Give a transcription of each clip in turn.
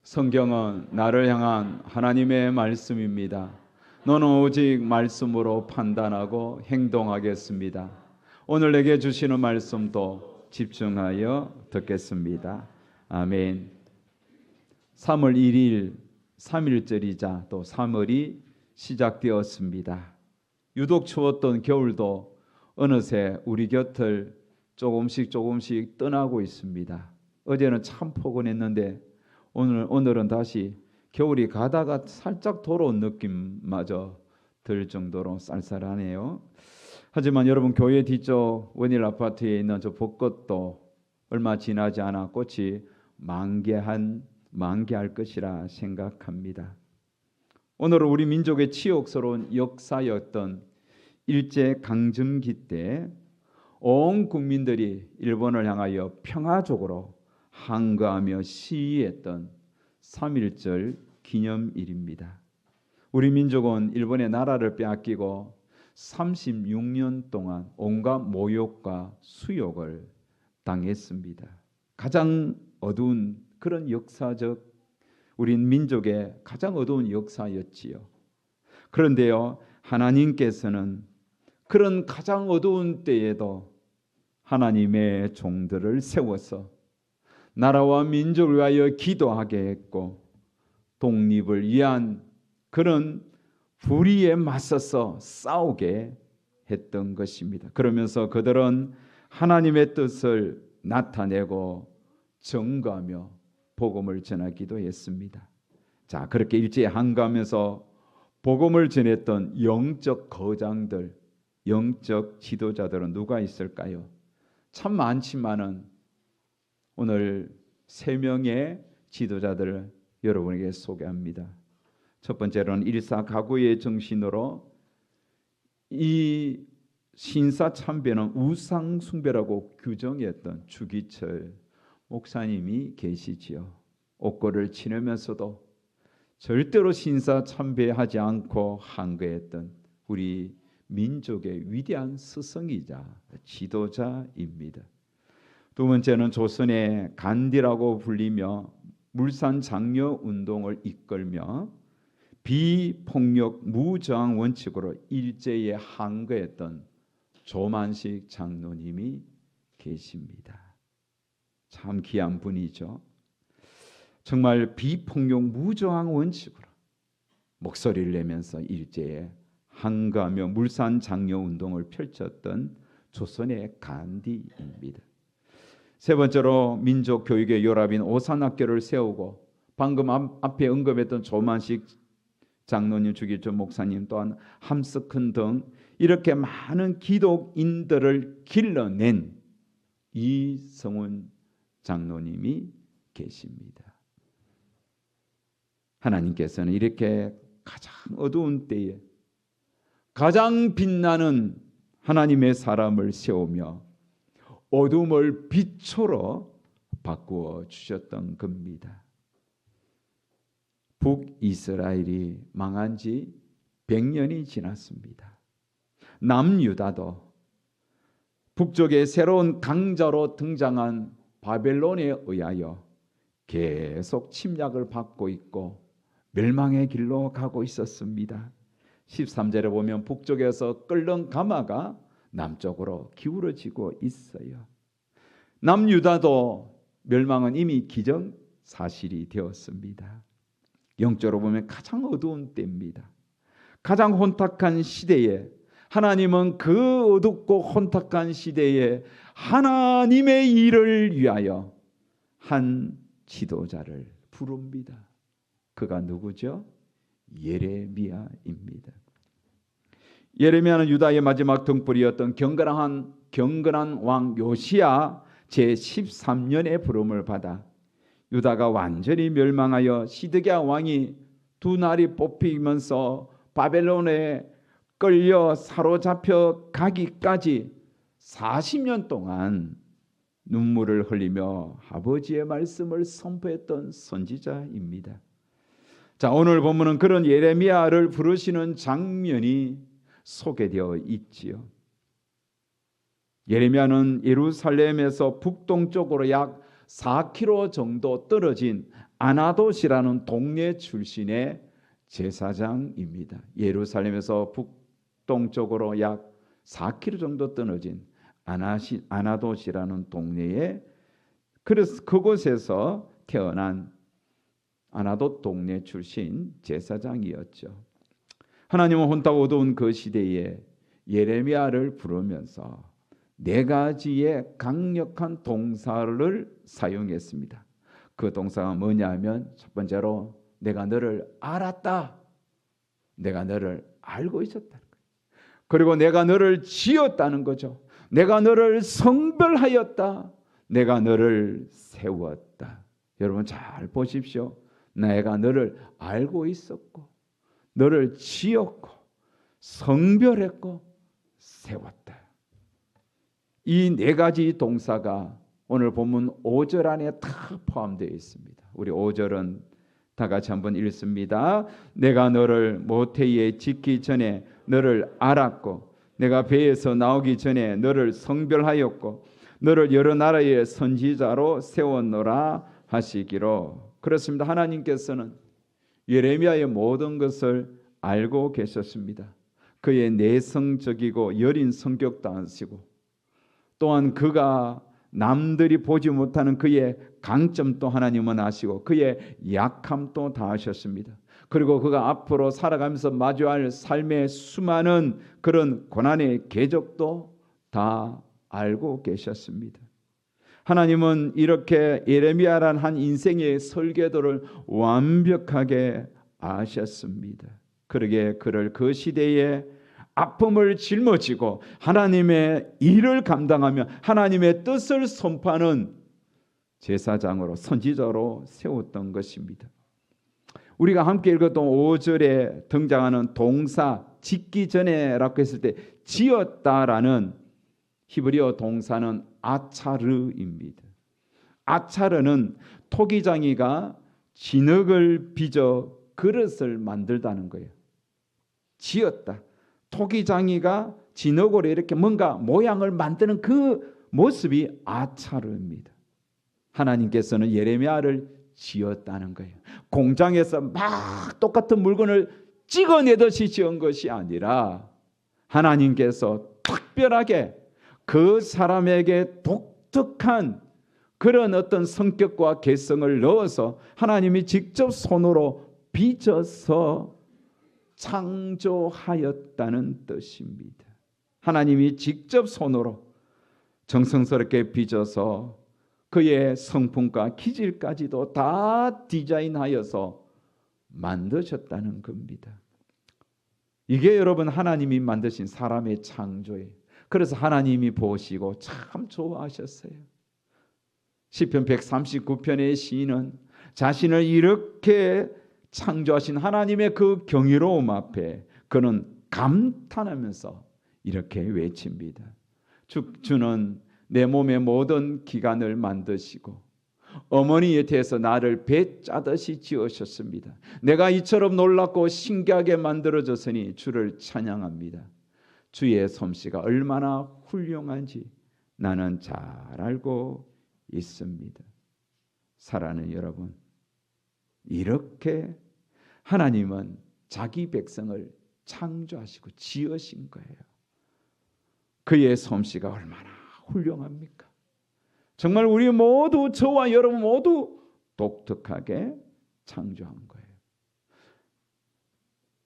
성경은 나를 향한 하나님의 말씀입니다. 너는 오직 말씀으로 판단하고 행동하겠습니다. 오늘 내게 주시는 말씀도 집중하여 듣겠습니다. 아멘. 3월 1일 3일절이자 또 3월이 시작되었습니다. 유독 추웠던 겨울도 어느새 우리 곁을 조금씩 떠나고 있습니다. 어제는 참 포근했는데 오늘은 다시 겨울이 가다가 살짝 돌아온 느낌마저 들 정도로 쌀쌀하네요. 하지만 여러분, 교회 뒤쪽 원일 아파트에 있는 저 벚꽃도 얼마 지나지 않아 꽃이 만개할 것이라 생각합니다. 오늘은 우리 민족의 치욕스러운 역사였던 일제강점기 때 온 국민들이 일본을 향하여 평화적으로 항거하며 시위했던 3.1절 기념일입니다. 우리 민족은 일본의 나라를 빼앗기고 36년 동안 온갖 모욕과 수욕을 당했습니다. 가장 어두운 그런 역사적, 우리 민족의 가장 어두운 역사였지요. 그런데요, 하나님께서는 그런 가장 어두운 때에도 하나님의 종들을 세워서 나라와 민족을 위하여 기도하게 했고 독립을 위한 그런 불의에 맞서서 싸우게 했던 것입니다. 그러면서 그들은 하나님의 뜻을 나타내고 증거하며 복음을 전하기도 했습니다. 자, 그렇게 일제에 항거하면서 복음을 전했던 영적 거장들, 영적 지도자들은 누가 있을까요? 참 많지만은 오늘 3명의 지도자들을 여러분에게 소개합니다. 첫 번째로는 일사가구의 정신으로 이 신사참배는 우상숭배라고 규정했던 주기철 목사님이 계시지요. 옥고를 치르면서도 절대로 신사참배하지 않고 항거했던 우리 민족의 위대한 스승이자 지도자입니다. 두 번째는 조선의 간디라고 불리며 물산 장려 운동을 이끌며 비폭력 무저항 원칙으로 일제에 항거했던 조만식 장로님이 계십니다. 참 귀한 분이죠. 정말 비폭력 무저항 원칙으로 목소리를 내면서 일제에 항거하며 물산 장려 운동을 펼쳤던 조선의 간디입니다. 세 번째로 민족 교육의 요랍인 오산학교를 세우고 방금 앞에 언급했던 조만식 장로님, 주기철 목사님, 또한 함석헌 등 이렇게 많은 기독인들을 길러낸 이성훈 장로님이 계십니다. 하나님께서는 이렇게 가장 어두운 때에 가장 빛나는 하나님의 사람을 세우며 어둠을 빛으로 바꾸어 주셨던 겁니다. 북이스라엘이 망한 지 100년이 지났습니다. 남유다도 북쪽의 새로운 강자로 등장한 바벨론에 의하여 계속 침략을 받고 있고 멸망의 길로 가고 있었습니다. 13절에 보면 북쪽에서 끓는 가마가 남쪽으로 기울어지고 있어요. 남유다도 멸망은 이미 기정사실이 되었습니다. 영적으로 보면 가장 어두운 때입니다. 가장 혼탁한 시대에 하나님은 그 어둡고 혼탁한 시대에 하나님의 일을 위하여 한 지도자를 부릅니다. 그가 누구죠? 예레미야입니다. 예레미야는 유다의 마지막 등불이었던 경건한 왕 요시야 제13년의 부름을 받아 유다가 완전히 멸망하여 시드기야 왕이 두 날이 뽑히면서 바벨론에 끌려 사로잡혀 가기까지 40년 동안 눈물을 흘리며 아버지의 말씀을 선포했던 선지자입니다. 자, 오늘 본문은 그런 예레미야를 부르시는 장면이 소개되어 있지요. 예레미야는 예루살렘에서 북동쪽으로 약 4km 정도 떨어진 아나돗이라는 동네 출신의 제사장입니다. 예루살렘에서 북동쪽으로 약 4km 정도 떨어진 아나돗이라는 동네에, 그래서 그곳에서 태어난 아나돗 동네 출신 제사장이었죠. 하나님은 혼탁 어두운 그 시대에 예레미야를 부르면서 네 가지의 강력한 동사를 사용했습니다. 그 동사가 뭐냐면, 첫 번째로 내가 너를 알았다. 내가 너를 알고 있었다는 거예요. 그리고 내가 너를 지었다는 거죠. 내가 너를 성별하였다. 내가 너를 세웠다. 여러분 잘 보십시오. 내가 너를 알고 있었고, 너를 지었고, 성별했고, 세웠다. 이 네 가지 동사가 오늘 본문 5절 안에 다 포함되어 있습니다. 우리 5절은 다 같이 한번 읽습니다. 내가 너를 모태에 짓기 전에 너를 알았고, 내가 배에서 나오기 전에 너를 성별하였고, 너를 여러 나라의 선지자로 세웠노라 하시기로. 그렇습니다. 하나님께서는 예레미야의 모든 것을 알고 계셨습니다. 그의 내성적이고 여린 성격도 아시고, 또한 그가 남들이 보지 못하는 그의 강점도 하나님은 아시고, 그의 약함도 다 아셨습니다. 그리고 그가 앞으로 살아가면서 마주할 삶의 수많은 그런 고난의 궤적도 다 알고 계셨습니다. 하나님은 이렇게 예레미야라는 한 인생의 설계도를 완벽하게 아셨습니다. 그러게 그를 그 시대에 아픔을 짊어지고 하나님의 일을 감당하며 하나님의 뜻을 선포하는 제사장으로, 선지자로 세웠던 것입니다. 우리가 함께 읽었던 5절에 등장하는 동사 짓기 전에라고 했을 때 지었다라는 히브리어 동사는 아차르입니다. 아차르는 토기장이가 진흙을 빚어 그릇을 만들다는 거예요. 지었다. 토기장이가 진흙으로 이렇게 뭔가 모양을 만드는 그 모습이 아차르입니다. 하나님께서는 예레미야를 지었다는 거예요. 공장에서 막 똑같은 물건을 찍어내듯이 지은 것이 아니라 하나님께서 특별하게 그 사람에게 독특한 그런 어떤 성격과 개성을 넣어서 하나님이 직접 손으로 빚어서 창조하였다는 뜻입니다. 하나님이 직접 손으로 정성스럽게 빚어서 그의 성품과 기질까지도 다 디자인하여서 만드셨다는 겁니다. 이게 여러분 하나님이 만드신 사람의 창조예요. 그래서 하나님이 보시고 참 좋아하셨어요. 시편 139편의 시인은 자신을 이렇게 창조하신 하나님의 그 경이로움 앞에 그는 감탄하면서 이렇게 외칩니다. 주는 내 몸의 모든 기관을 만드시고 어머니 곁에서 나를 배 짜듯이 지으셨습니다. 내가 이처럼 놀랍고 신기하게 만들어졌으니 주를 찬양합니다. 주의 솜씨가 얼마나 훌륭한지 나는 잘 알고 있습니다. 사랑하는 여러분, 이렇게 하나님은 자기 백성을 창조하시고 지으신 거예요. 그의 솜씨가 얼마나 훌륭합니까? 정말 우리 모두, 저와 여러분 모두 독특하게 창조한 거예요.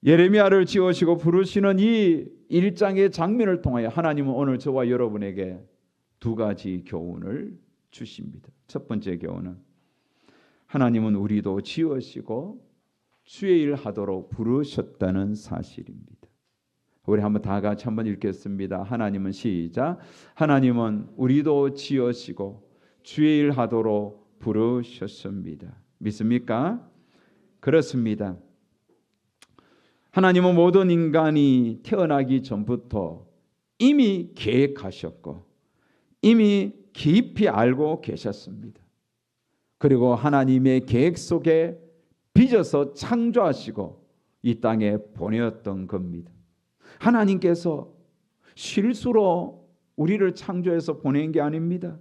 예레미야를 지으시고 부르시는 이 1장의 장면을 통하여 하나님은 오늘 저와 여러분에게 두 가지 교훈을 주십니다. 첫 번째 교훈은 하나님은 우리도 지으시고 주의 일 하도록 부르셨다는 사실입니다. 우리 한번 다 같이 한번 읽겠습니다. 하나님은 시작. 하나님은 우리도 지으시고 주의 일 하도록 부르셨습니다. 믿습니까? 그렇습니다. 하나님은 모든 인간이 태어나기 전부터 이미 계획하셨고 이미 깊이 알고 계셨습니다. 그리고 하나님의 계획 속에 빚어서 창조하시고 이 땅에 보내었던 겁니다. 하나님께서 실수로 우리를 창조해서 보낸 게 아닙니다.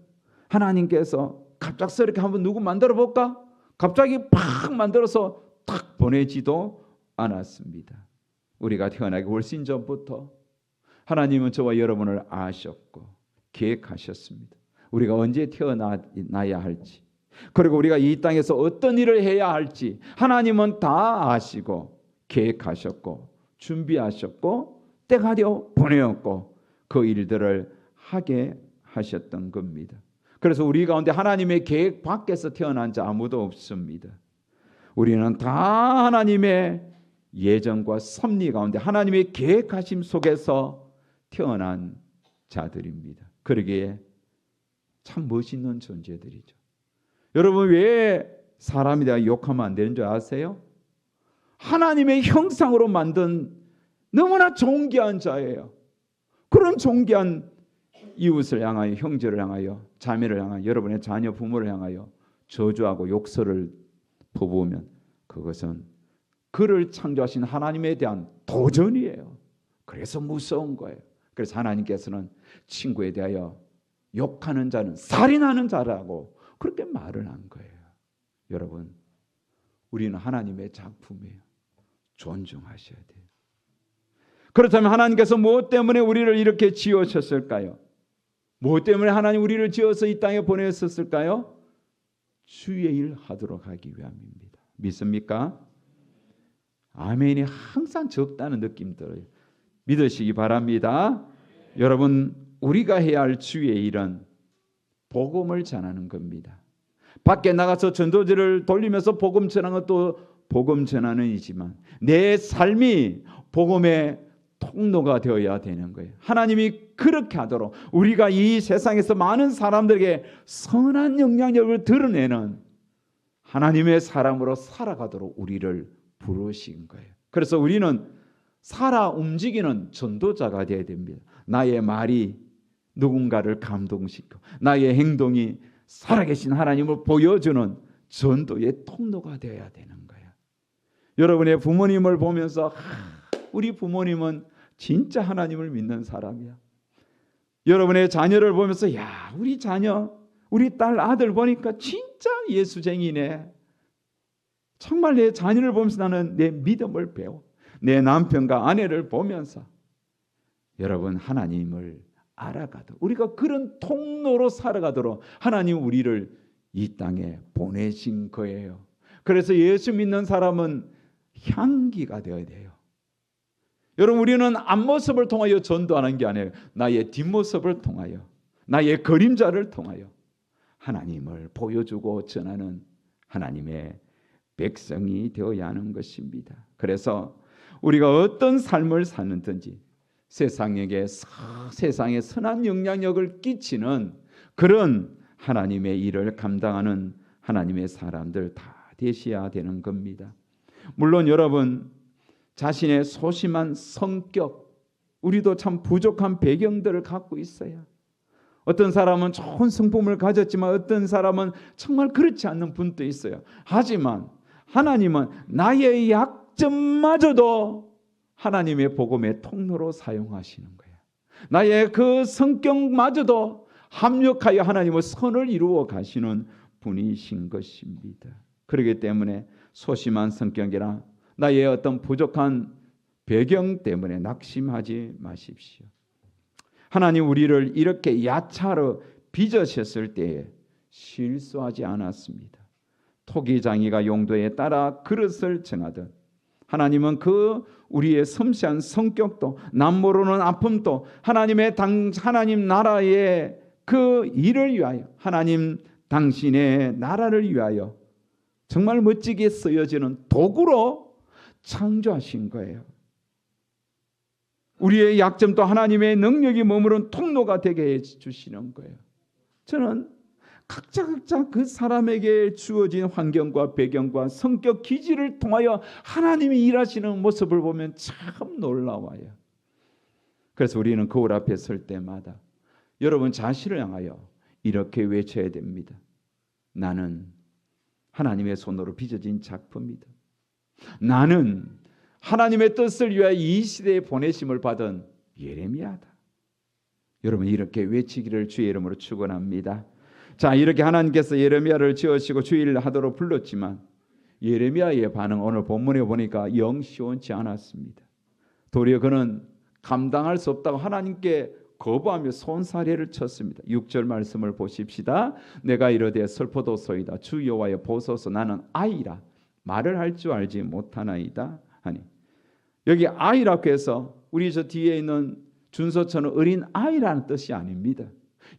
하나님께서 갑작스럽게 한번 누구 만들어 볼까? 갑자기 팍 만들어서 탁 보내지도 않았습니다. 우리가 태어나기 훨씬 전부터 하나님은 저와 여러분을 아셨고 계획하셨습니다. 우리가 언제 태어나야 할지, 그리고 우리가 이 땅에서 어떤 일을 해야 할지 하나님은 다 아시고 계획하셨고 준비하셨고 때가 되어 보내었고 그 일들을 하게 하셨던 겁니다. 그래서 우리 가운데 하나님의 계획 밖에서 태어난 자 아무도 없습니다. 우리는 다 하나님의 예정과 섭리 가운데 하나님의 계획하심 속에서 태어난 자들입니다. 그러기에 참 멋있는 존재들이죠. 여러분, 왜 사람이 내가 욕하면 안 되는 줄 아세요? 하나님의 형상으로 만든 너무나 존귀한 자예요. 그런 존귀한 이웃을 향하여, 형제를 향하여, 자매를 향하여, 여러분의 자녀 부모를 향하여 저주하고 욕설을 퍼부으면 그것은 그를 창조하신 하나님에 대한 도전이에요. 그래서 무서운 거예요. 그래서 하나님께서는 친구에 대하여 욕하는 자는 살인하는 자라고 그렇게 말을 한 거예요. 여러분, 우리는 하나님의 작품이에요. 존중하셔야 돼요. 그렇다면 하나님께서 무엇 때문에 우리를 이렇게 지으셨을까요? 무엇 때문에 하나님 우리를 지어서 이 땅에 보내셨을까요? 주의 일 하도록 하기 위함입니다. 믿습니까? 아멘이 항상 적다는 느낌 들어요. 믿으시기 바랍니다. 여러분, 우리가 해야 할 주의 일은 복음을 전하는 겁니다. 밖에 나가서 전도지를 돌리면서 복음 전하는 것도 복음 전하는 이지만 내 삶이 복음의 통로가 되어야 되는 거예요. 하나님이 그렇게 하도록 우리가 이 세상에서 많은 사람들에게 선한 영향력을 드러내는 하나님의 사람으로 살아가도록 우리를 부르신 거예요. 그래서 우리는 살아 움직이는 전도자가 되어야 됩니다. 나의 말이 누군가를 감동시켜 나의 행동이 살아계신 하나님을 보여주는 전도의 통로가 되어야 되는 거예요. 여러분의 부모님을 보면서 우리 부모님은 진짜 하나님을 믿는 사람이야. 여러분의 자녀를 보면서 야, 우리 자녀, 우리 딸, 아들 보니까 진짜 예수쟁이네. 정말 내 자녀를 보면서 나는 내 믿음을 배워. 내 남편과 아내를 보면서 여러분, 하나님을 알아가도록 우리가 그런 통로로 살아가도록 하나님 우리를 이 땅에 보내신 거예요. 그래서 예수 믿는 사람은 향기가 되어야 돼요. 여러분, 우리는 앞모습을 통하여 전도하는 게 아니에요. 나의 뒷모습을 통하여, 나의 그림자를 통하여 하나님을 보여주고 전하는 하나님의 백성이 되어야 하는 것입니다. 그래서 우리가 어떤 삶을 사는든지 세상에 선한 영향력을 끼치는 그런 하나님의 일을 감당하는 하나님의 사람들 다 되셔야 되는 겁니다. 물론 여러분, 자신의 소심한 성격, 우리도 참 부족한 배경들을 갖고 있어요. 어떤 사람은 좋은 성품을 가졌지만 어떤 사람은 정말 그렇지 않는 분도 있어요. 하지만 하나님은 나의 약점마저도 하나님의 복음의 통로로 사용하시는 거예요. 나의 그 성격마저도 합력하여 하나님의 선을 이루어 가시는 분이신 것입니다. 그렇기 때문에 소심한 성격이나 나의 어떤 부족한 배경 때문에 낙심하지 마십시오. 하나님 우리를 이렇게 야차로 빚으셨을 때에 실수하지 않았습니다. 토기장이가 용도에 따라 그릇을 정하듯 하나님은 그 우리의 섬세한 성격도 남 모르는 아픔도 하나님 나라의 그 일을 위하여 하나님 당신의 나라를 위하여 정말 멋지게 쓰여지는 도구로 창조하신 거예요. 우리의 약점도 하나님의 능력이 머무른 통로가 되게 해주시는 거예요. 저는 각자 그 사람에게 주어진 환경과 배경과 성격 기질을 통하여 하나님이 일하시는 모습을 보면 참 놀라워요. 그래서 우리는 거울 앞에 설 때마다 여러분 자신을 향하여 이렇게 외쳐야 됩니다. 나는 하나님의 손으로 빚어진 작품이다. 나는 하나님의 뜻을 위하여 이 시대에 보내심을 받은 예레미야다. 여러분 이렇게 외치기를 주의 이름으로 축원합니다. 자, 이렇게 하나님께서 예레미야를 지으시고 주일하도록 불렀지만 예레미야의 반응 오늘 본문에 보니까 영 시원치 않았습니다. 도리어 그는 감당할 수 없다고 하나님께 거부하며 손사래를 쳤습니다. 6절 말씀을 보십시다. 내가 이르되 슬퍼도소이다. 주 여호와여 보소서 나는 아이라 말을 할 줄 알지 못하나이다 하니, 여기 아이라고 해서 우리 저 뒤에 있는 준서처는 어린 아이라는 뜻이 아닙니다.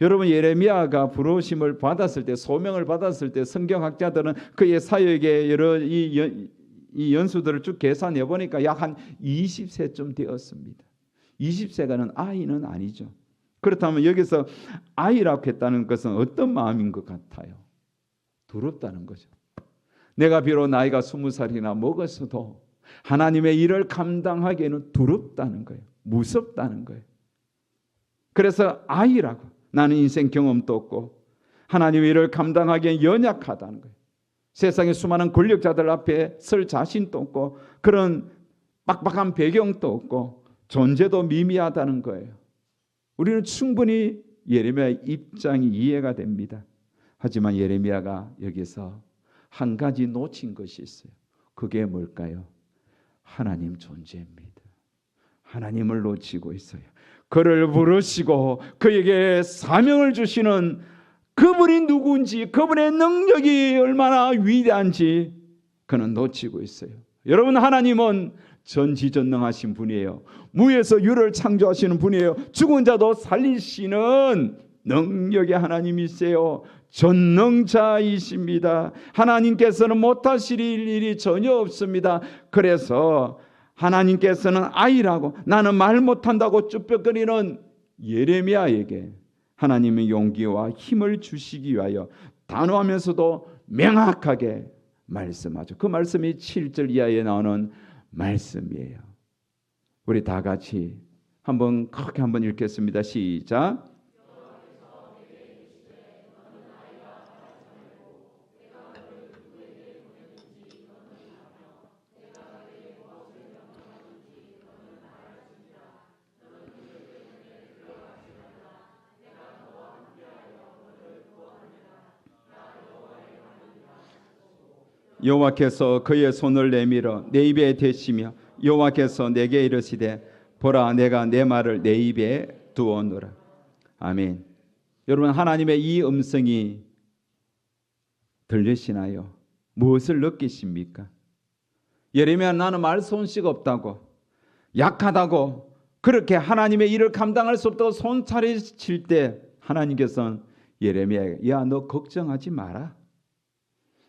여러분, 예레미야가 부르심을 받았을 때, 소명을 받았을 때 성경학자들은 그의 사역의 여러 이 연수들을 쭉 계산해 보니까 약 한 20세쯤 되었습니다. 20세가는 아이는 아니죠. 그렇다면 여기서 아이라고 했다는 것은 어떤 마음인 것 같아요? 두렵다는 거죠. 내가 비록 나이가 20살이나 먹었어도 하나님의 일을 감당하기에는 두렵다는 거예요. 무섭다는 거예요. 그래서 아이라고, 나는 인생 경험도 없고 하나님의 일을 감당하기엔 연약하다는 거예요. 세상의 수많은 권력자들 앞에 설 자신도 없고 그런 빡빡한 배경도 없고 존재도 미미하다는 거예요. 우리는 충분히 예레미야의 입장이 이해가 됩니다. 하지만 예레미야가 여기서 한 가지 놓친 것이 있어요. 그게 뭘까요? 하나님 존재입니다. 하나님을 놓치고 있어요. 그를 부르시고 그에게 사명을 주시는 그분이 누구인지, 그분의 능력이 얼마나 위대한지 그는 놓치고 있어요. 여러분, 하나님은 전지전능하신 분이에요. 무에서 유를 창조하시는 분이에요. 죽은 자도 살리시는 능력의 하나님이세요. 전능자이십니다. 하나님께서는 못하실 일이 전혀 없습니다. 그래서 하나님께서는 아이라고, 나는 말 못한다고 쭈뼛거리는 예레미야에게 하나님의 용기와 힘을 주시기 위하여 단호하면서도 명확하게 말씀하죠. 그 말씀이 7절 이하에 나오는 말씀이에요. 우리 다 같이 한번 크게 한번 읽겠습니다. 시작. 여호와께서 그의 손을 내밀어 내 입에 대시며 여호와께서 내게 이르시되 보라, 내가 내 말을 내 입에 두었노라. 아멘. 여러분, 하나님의 이 음성이 들리시나요? 무엇을 느끼십니까? 예레미야, 나는 말 솜씨가 없다고, 약하다고, 그렇게 하나님의 일을 감당할 수 없다고 손차려칠 때 하나님께서는 예레미야에게, 야, 너 걱정하지 마라.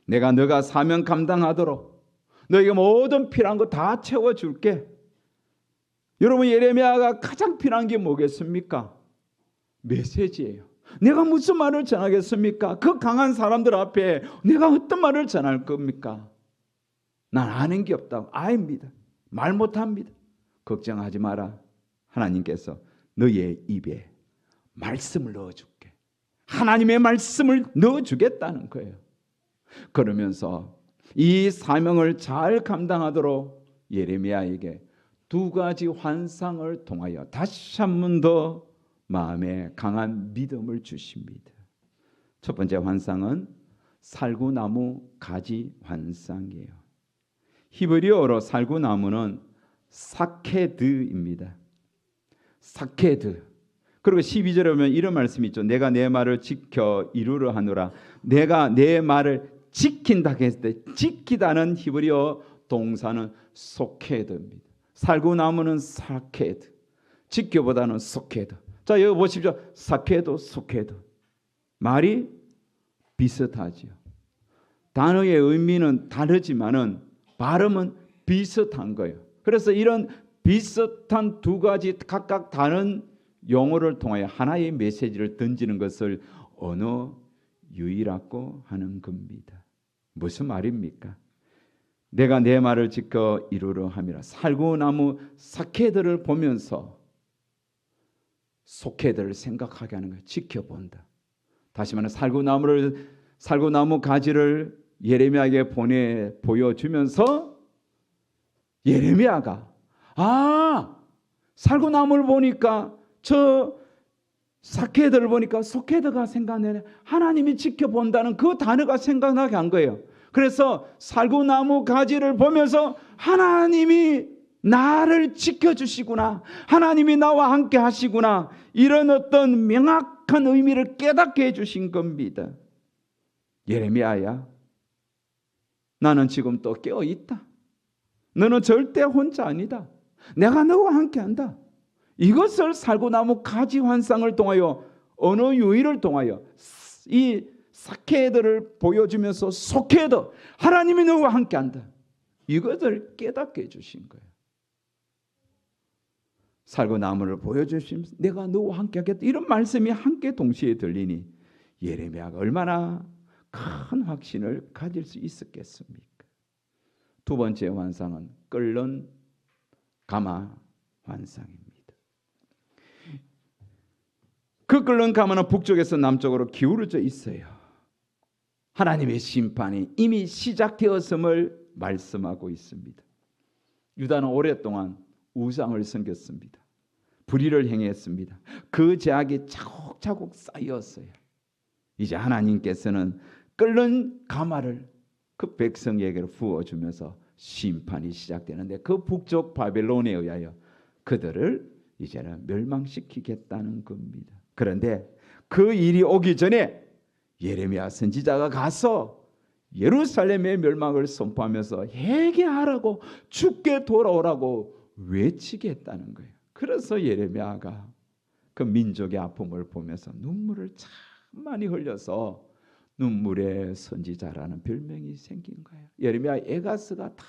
내가 너가 사명 감당하도록 너에게 모든 필요한 거 다 채워줄게. 여러분, 예레미야가 가장 필요한 게 뭐겠습니까? 메시지예요. 내가 무슨 말을 전하겠습니까? 그 강한 사람들 앞에 내가 어떤 말을 전할 겁니까? 난 아는 게 없다고. 아입니다. 말 못합니다. 걱정하지 마라. 하나님께서 너의 입에 말씀을 넣어줄게. 하나님의 말씀을 넣어주겠다는 거예요. 그러면서 이 사명을 잘 감당하도록 예레미야에게 두 가지 환상을 통하여 다시 한 번 더 마음에 강한 믿음을 주십니다. 첫 번째 환상은 살구나무 가지 환상이에요. 히브리어로 살구나무는 사케드입니다. 사케드. 그리고 12절에 보면 이런 말씀이 있죠. 내가 내 말을 지켜 이루려 하노라. 내가 내 말을 지킨다 했을 때 지키다는 히브리어 동사는 소케드입니다. 살구나무는 사케드, 지켜보다는 소케드. 자, 여기 보십시오. 사케드, 소케드. 말이 비슷하지요. 단어의 의미는 다르지만은 발음은 비슷한 거예요. 그래서 이런 비슷한 두 가지 각각 다른 용어를 통하여 하나의 메시지를 던지는 것을 언어 유희라고 하는 겁니다. 무슨 말입니까? 내가 내 말을 지켜 이루려 함이라. 살구나무 사케들을 보면서 소케들을 생각하게 하는 거예요. 지켜본다. 다시 말하면 살구나무 가지를 예레미야에게 보여주면서 예레미야가 살구나무를 보니까 저 사케드를 보니까 소케드가 생각나네. 하나님이 지켜본다는 그 단어가 생각나게 한 거예요. 그래서 살구나무 가지를 보면서 하나님이 나를 지켜주시구나, 하나님이 나와 함께 하시구나, 이런 어떤 명확한 의미를 깨닫게 해주신 겁니다. 예레미야야, 나는 지금 또 깨어있다. 너는 절대 혼자 아니다. 내가 너와 함께한다. 이것을 살구나무 가지 환상을 통하여, 언어 유희를 통하여 이 사케들을 보여주면서 소케드, 하나님이 너와 함께한다, 이것을 깨닫게 해주신 거예요. 살구나무를 보여주시면서 내가 너와 함께하겠다, 이런 말씀이 함께 동시에 들리니 예레미야가 얼마나 큰 확신을 가질 수 있었겠습니까? 두 번째 환상은 끓는 가마 환상입니다. 그 끓는 가마는 북쪽에서 남쪽으로 기울어져 있어요. 하나님의 심판이 이미 시작되었음을 말씀하고 있습니다. 유다는 오랫동안 우상을 섬겼습니다. 불의를 행했습니다. 그 죄악이 차곡차곡 쌓였어요. 이제 하나님께서는 끓는 가마를 그 백성에게 부어주면서 심판이 시작되는데, 그 북쪽 바벨론에 의하여 그들을 이제는 멸망시키겠다는 겁니다. 그런데 그 일이 오기 전에 예레미야 선지자가 가서 예루살렘의 멸망을 선포하면서 회개하라고, 죽게 돌아오라고 외치게 했다는 거예요. 그래서 예레미야가 그 민족의 아픔을 보면서 눈물을 참 많이 흘려서 눈물의 선지자라는 별명이 생긴 거예요. 예레미야 에가스가 다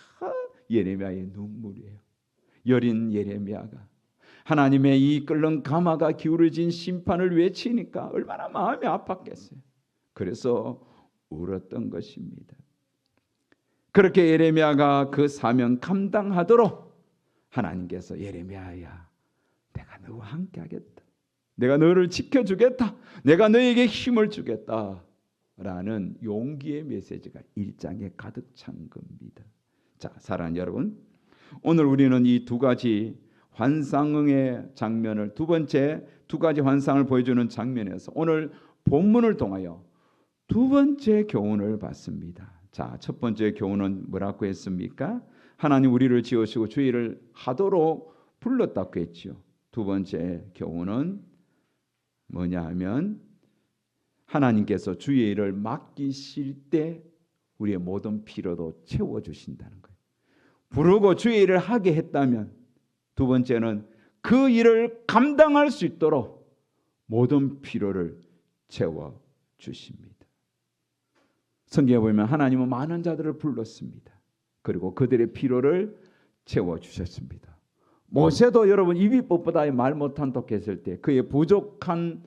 예레미야의 눈물이에요. 여린 예레미야가 하나님의 이 끓는 가마가 기울어진 심판을 외치니까 얼마나 마음이 아팠겠어요. 그래서 울었던 것입니다. 그렇게 예레미야가 그 사명 감당하도록 하나님께서 예레미야야, 내가 너와 함께 하겠다, 내가 너를 지켜주겠다, 내가 너에게 힘을 주겠다 라는 용기의 메시지가 1장에 가득 찬 겁니다. 자, 사랑하는 여러분, 오늘 우리는 이 두 가지 환상의 장면을, 두 번째 두 가지 환상을 보여주는 장면에서 오늘 본문을 통하여 두 번째 교훈을 받습니다. 자, 첫 번째 교훈은 뭐라고 했습니까? 하나님 우리를 지으시고 주의 일을 하도록 불렀다고 했지요. 두 번째 교훈은 뭐냐 하면, 하나님께서 주의 일을 맡기실 때 우리의 모든 필요도 채워주신다는 거예요. 부르고 주의 일을 하게 했다면, 두 번째는 그 일을 감당할 수 있도록 모든 필요를 채워주십니다. 성경에 보면 하나님은 많은 자들을 불렀습니다. 그리고 그들의 필요를 채워주셨습니다. 모세도 여러분 이비법보다 말 못한 독했을 때 그의 부족한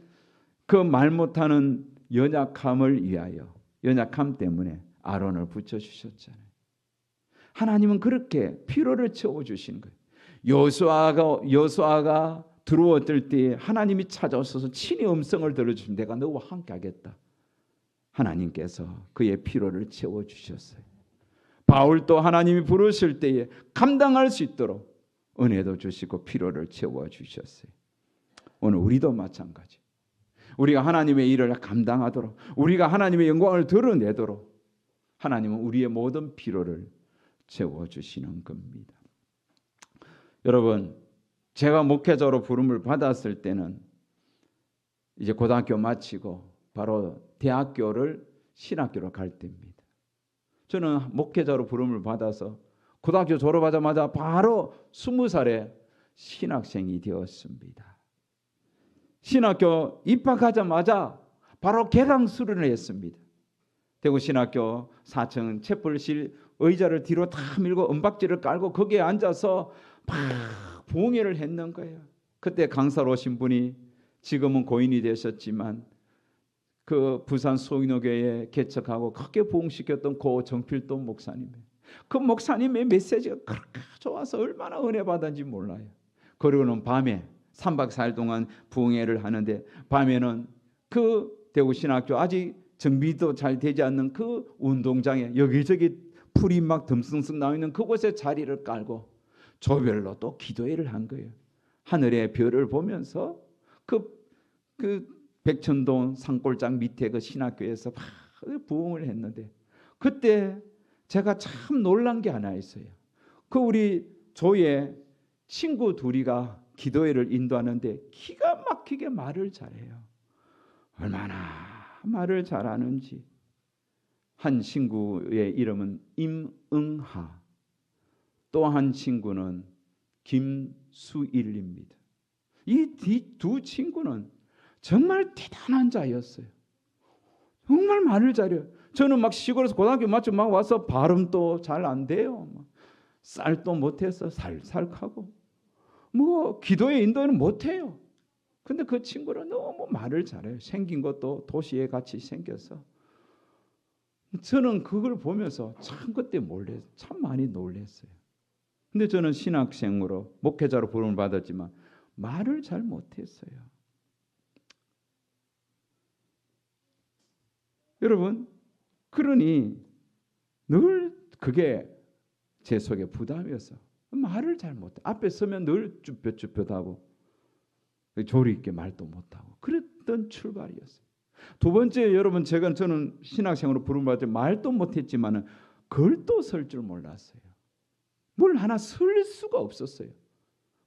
그 말 못하는 연약함을 위하여, 연약함 때문에 아론을 붙여주셨잖아요. 하나님은 그렇게 필요를 채워주신 거예요. 여호수아가 들어왔을 때 하나님이 찾아오셔서 친히 음성을 들어주시면 내가 너와 함께 하겠다. 하나님께서 그의 필요를 채워주셨어요. 바울도 하나님이 부르실 때에 감당할 수 있도록 은혜도 주시고 필요를 채워주셨어요. 오늘 우리도 마찬가지. 우리가 하나님의 일을 감당하도록, 우리가 하나님의 영광을 드러내도록 하나님은 우리의 모든 필요를 채워주시는 겁니다. 여러분, 제가 목회자로 부름을 받았을 때는 이제 고등학교 마치고 바로 대학교를 신학교로 갈 때입니다. 저는 목회자로 부름을 받아서 고등학교 졸업하자마자 바로 20살에 신학생이 되었습니다. 신학교 입학하자마자 바로 개강 수련을 했습니다. 대구 신학교 4층 채플실 의자를 뒤로 다 밀고 은박지를 깔고 거기에 앉아서 막 부흥회를 했는 거예요. 그때 강사로 오신 분이 지금은 고인이 되셨지만 그 부산 소인호교회에 개척하고 크게 부흥시켰던 고 정필돈 목사님이에요. 그 목사님의 메시지가 그렇게 좋아서 얼마나 은혜 받았는지 몰라요. 그리고는 밤에 3박 4일 동안 부흥회를 하는데, 밤에는 그 대구신학교 아직 정비도 잘 되지 않는 그 운동장에 여기저기 풀이 막 듬성성 나와 있는 그곳에 자리를 깔고 조별로 또 기도회를 한 거예요. 하늘의 별을 보면서 그 그 백천동 산골장 밑에 그 신학교에서 막 부흥을 했는데 그때 제가 참 놀란 게 하나 있어요. 그 우리 조의 친구 둘이가 기도회를 인도하는데 기가 막히게 말을 잘해요. 얼마나 말을 잘하는지. 한 친구의 이름은 임응하, 또 한 친구는 김수일입니다. 이 두 친구는 정말 대단한 자였어요. 정말 말을 잘해요. 저는 막 시골에서 고등학교 마치고 막 와서 발음도 잘 안 돼요. 쌀도 못해서 살살하고 뭐 기도의 인도는 못해요. 근데 그 친구는 너무 말을 잘해요. 생긴 것도 도시에 같이 생겨서 저는 그걸 보면서 참 그때 참 많이 놀랐어요. 근데 저는 신학생으로 목회자로 부름을 받았지만 말을 잘 못했어요. 여러분, 그러니 늘 그게 제 속에 부담이었어. 말을 잘 못해. 앞에 서면 늘 쭈뼛쭈뼛하고 조리 있게 말도 못하고 그랬던 출발이었어요. 두 번째, 여러분, 저는 신학생으로 부름을 받을 때 말도 못했지만은 글도 쓸 줄 몰랐어요. 뭘 하나 쓸 수가 없었어요.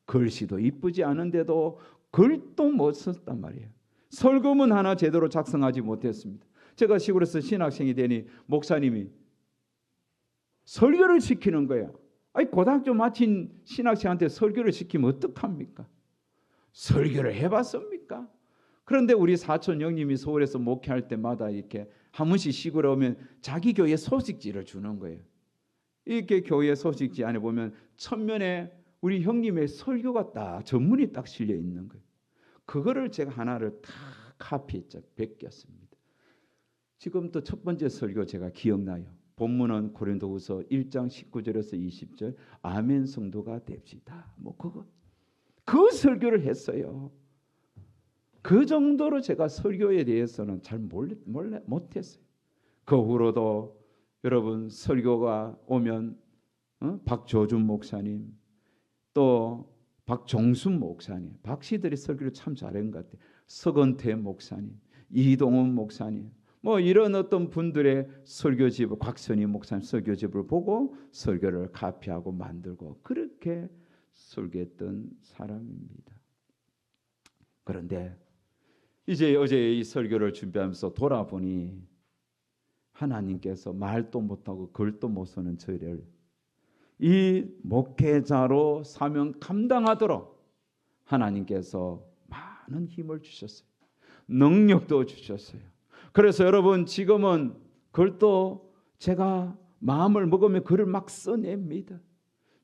글씨도 이쁘지 않은데도 글도 못 썼단 말이에요. 설교문 하나 제대로 작성하지 못했습니다. 제가 시골에서 신학생이 되니 목사님이 설교를 시키는 거예요. 아니, 고등학교 마친 신학생한테 설교를 시키면 어떡합니까? 설교를 해봤습니까? 그런데 우리 사촌 형님이 서울에서 목회할 때마다 이렇게 한 번씩 시골에 오면 자기 교회 소식지를 주는 거예요. 이렇게 교회 소식지 안에 보면 첫면에 우리 형님의 설교가 딱 전문이 딱 실려 있는 거예요. 그거를 제가 하나를 다 카피했죠. 베꼈습니다. 지금도 첫 번째 설교 제가 기억나요. 본문은 고린도후서 1장 19절에서 20절 아멘 성도가 됩시다. 뭐 그 설교를 했어요. 그 정도로 제가 설교에 대해서는 잘 못했어요. 그 후로도 여러분 설교가 오면 박조준 목사님 또 박종순 목사님, 박씨들이 설교를 참 잘한 것 같아요. 서건태 목사님, 이동훈 목사님, 뭐 이런 어떤 분들의 설교집을, 곽선희 목사님 설교집을 보고 설교를 카피하고 만들고 그렇게 설교했던 사람입니다. 그런데 이제 어제 이 설교를 준비하면서 돌아보니 하나님께서 말도 못하고 글도 못 쓰는 저를 이 목회자로 사명 감당하도록 하나님께서 많은 힘을 주셨어요. 능력도 주셨어요. 그래서 여러분 지금은 글도 제가 마음을 먹으면 글을 막 써냅니다.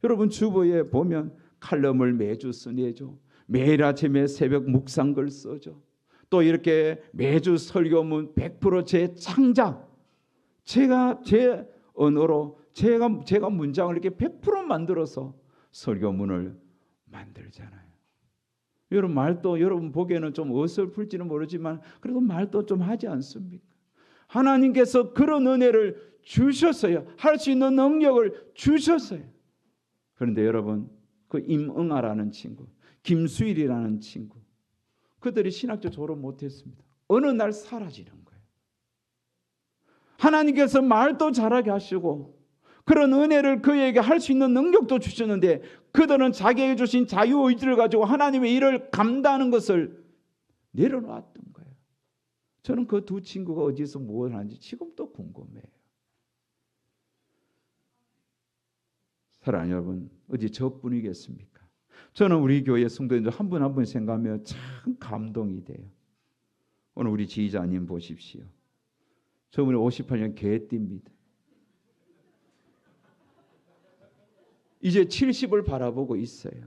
여러분 주보에 보면 칼럼을 매주 써내죠. 매일 아침에 새벽 묵상글 써죠. 또 이렇게 매주 설교문 100% 제 창작, 제가 제 언어로 제가 문장을 이렇게 100% 만들어서 설교문을 만들잖아요. 여러분 말도 여러분 보기에는 좀 어설플지는 모르지만 그래도 말도 좀 하지 않습니까? 하나님께서 그런 은혜를 주셨어요. 할 수 있는 능력을 주셨어요. 그런데 여러분 그 임응아라는 친구, 김수일이라는 친구, 그들이 신학교 졸업 못했습니다. 어느 날 사라지는 거예요. 하나님께서 말도 잘하게 하시고 그런 은혜를 그에게 할 수 있는 능력도 주셨는데 그들은 자기에게 주신 자유의지를 가지고 하나님의 일을 감당하는 것을 내려놓았던 거예요. 저는 그 두 친구가 어디서 무엇을 하는지 지금도 궁금해요. 사랑하는 여러분, 어디 저뿐이겠습니까? 저는 우리 교회 성도님들 한 분 한 분 생각하며 참 감동이 돼요. 오늘 우리 지휘자님 보십시오. 저분이 58년 개띠입니다. 이제 70을 바라보고 있어요.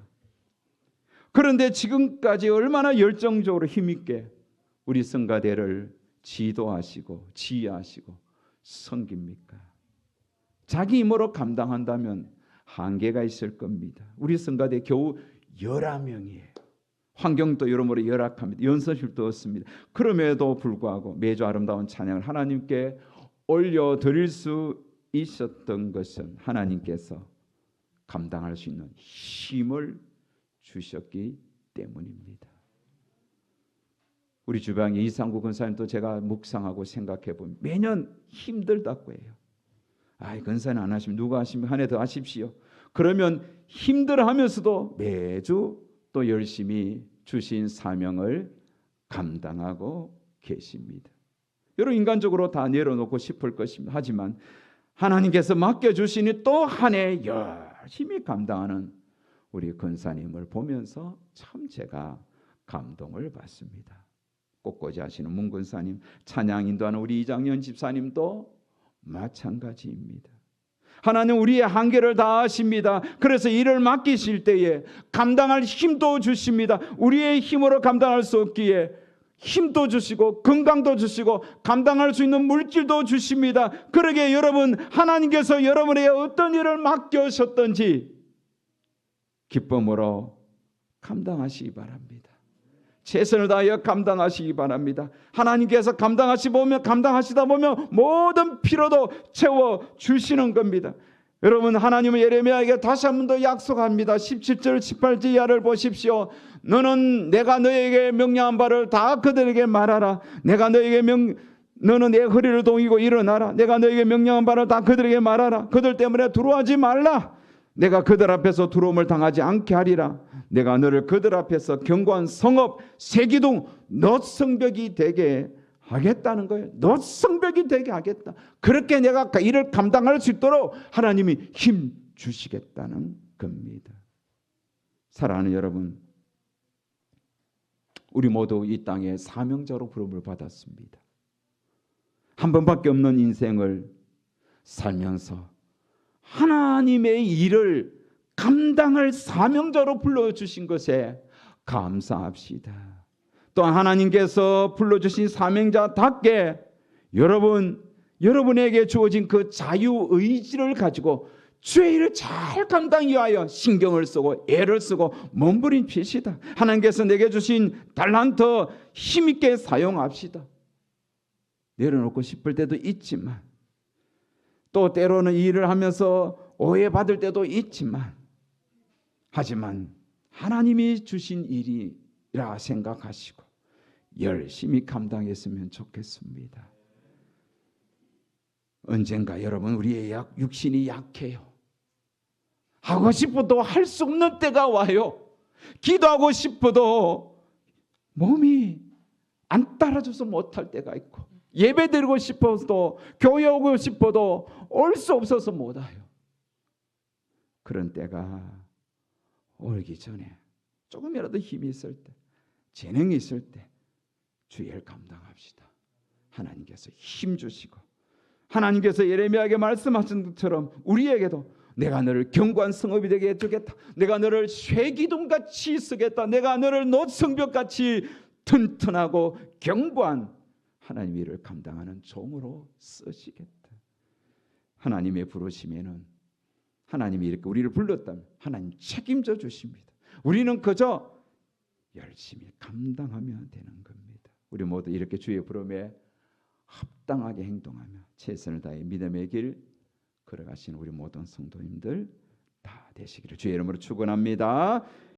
그런데 지금까지 얼마나 열정적으로 힘있게 우리 성가대를 지도하시고 지휘하시고 섬깁니까? 자기 힘으로 감당한다면 한계가 있을 겁니다. 우리 성가대 겨우 11명이에요. 환경도 여러모로 열악합니다. 연설실도 없습니다. 그럼에도 불구하고 매주 아름다운 찬양을 하나님께 올려드릴 수 있었던 것은 하나님께서 감당할 수 있는 힘을 주셨기 때문입니다. 우리 주방에 이상구 권사님도 제가 묵상하고 생각해 보면 매년 힘들다고 해요. 아이, 권사님 안 하시면 누가 하시면 한 해 더 하십시오. 그러면 힘들어하면서도 매주 또 열심히 주신 사명을 감당하고 계십니다. 여러분, 인간적으로 다 내려놓고 싶을 것입니다. 하지만 하나님께서 맡겨주시니 또 한 해 열심히 감당하는 우리 권사님을 보면서 참 제가 감동을 받습니다. 꽃꽂이 하시는 문 권사님, 찬양 인도하는 우리 이장년 집사님도 마찬가지입니다. 하나님 우리의 한계를 다 아십니다. 그래서 일을 맡기실 때에 감당할 힘도 주십니다. 우리의 힘으로 감당할 수 없기에 힘도 주시고 건강도 주시고 감당할 수 있는 물질도 주십니다. 그러게 여러분, 하나님께서 여러분에게 어떤 일을 맡겨셨던지 기쁨으로 감당하시기 바랍니다. 최선을 다하여 감당하시기 바랍니다. 하나님께서 감당하시다 보면 모든 필요도 채워주시는 겁니다. 여러분, 하나님은 예레미야에게 다시 한 번 더 약속합니다. 17절 18절 이하를 보십시오. 너는 내가 너에게 명령한 바를 다 그들에게 말하라. 너는 내 허리를 동이고 일어나라. 내가 너에게 명령한 바를 다 그들에게 말하라. 그들 때문에 두려워하지 말라. 내가 그들 앞에서 두려움을 당하지 않게 하리라. 내가 너를 그들 앞에서 견고한 성읍 세기둥 놋 성벽이 되게 하겠다는 거예요. 놋 성벽이 되게 하겠다. 그렇게 내가 일을 감당할 수 있도록 하나님이 힘 주시겠다는 겁니다. 사랑하는 여러분, 우리 모두 이 땅에 사명자로 부름을 받았습니다. 한 번밖에 없는 인생을 살면서 하나님의 일을 감당할 사명자로 불러주신 것에 감사합시다. 또한 하나님께서 불러주신 사명자답게 여러분에게 주어진 그 자유의지를 가지고 주의 일을 잘 감당하기 위하여 신경을 쓰고 애를 쓰고 몸부림치시다. 하나님께서 내게 주신 달란트 힘있게 사용합시다. 내려놓고 싶을 때도 있지만 또 때로는 일을 하면서 오해받을 때도 있지만 하지만 하나님이 주신 일이라 생각하시고 열심히 감당했으면 좋겠습니다. 언젠가 여러분, 우리의 육신이 약해요. 하고 싶어도 할 수 없는 때가 와요. 기도하고 싶어도 몸이 안 따라줘서 못할 때가 있고, 예배드리고 싶어도 교회 오고 싶어도 올 수 없어서 못 와요. 그런 때가 오기 전에 조금이라도 힘이 있을 때, 재능이 있을 때 주의 일 감당합시다. 하나님께서 힘 주시고, 하나님께서 예레미야에게 말씀하신 것처럼 우리에게도 내가 너를 견고한 성읍이 되게 해주겠다. 내가 너를 쇠기둥같이 쓰겠다. 내가 너를 놋성벽같이 튼튼하고 견고한 하나님의 일을 감당하는 종으로 쓰시겠다. 하나님의 부르심에는 하나님이 이렇게 우리를 불렀다면 하나님 책임져 주십니다. 우리는 그저 열심히 감당하면 되는 겁니다. 우리 모두 이렇게 주의 부름에 합당하게 행동하며 최선을 다해 믿음의 길 걸어가시는 우리 모든 성도님들 다 되시기를 주의 이름으로 축원합니다.